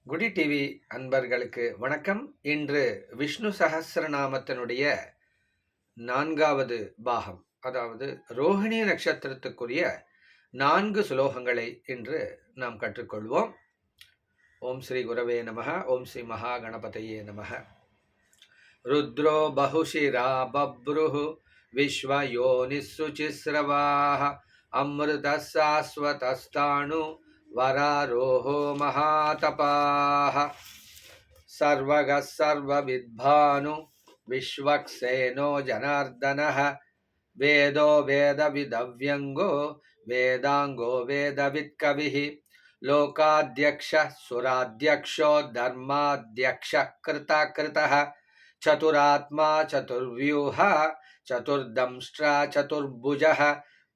குடி டிவி அன்பர்களுக்கு வணக்கம். இன்று விஷ்ணு சஹஸ்ரநாமத்தினுடைய 4வது பாகம், அதாவது ரோஹிணி நட்சத்திரத்துக்குரிய 4 சுலோகங்களை இன்று நாம் கற்றுக்கொள்வோம். ஓம் ஸ்ரீ குரவே நமः. ஓம் ஸ்ரீ மகா கணபதையே நமः. ருத்ரோ பஹுஷிரா பப்ருஹு விஸ்வயோனிஸ்சுசிஸ்ரவாஹ அம்ருதசாஸ்வதஸ்தாணு வராரோஹோ மகாதபாஹ सर्वगः सर्वविद्भानु विश्वक्सेनो जनार्दनः वेदो वेदविदव्यङ्गो वेदाङ्गो वेदवित्कविः लोकाध्यक्षः सुराध्यक्षो धर्माध्यक्षः कृतकृतः चतुरात्मा चतुर्व्यूहः चतुर्दंष्ट्रा चतुर्भुजः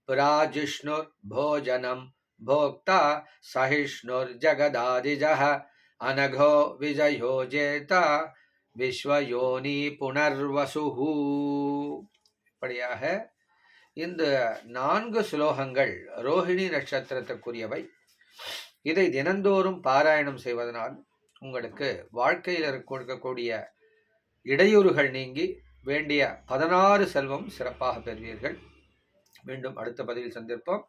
प्राजिष्णुर्भोजनं भोक्ता सहिष्णुर्जगदादिजः अनघो विजयो जेता விஸ்வயோனி புனர்வசுஹு. இப்படியாக இந்த 4 சுலோகங்கள் ரோஹிணி நட்சத்திரத்துக்குரியவை. இதை தினந்தோறும் பாராயணம் செய்வதனால் உங்களுக்கு வாழ்க்கையில் இருக்கக்கூடிய இடையூறுகள் நீங்கி வேண்டிய 16 செல்வம் சிறப்பாக பெறுவீர்கள். மீண்டும் அடுத்த பதிவில் சந்திப்போம்.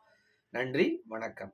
நன்றி, வணக்கம்.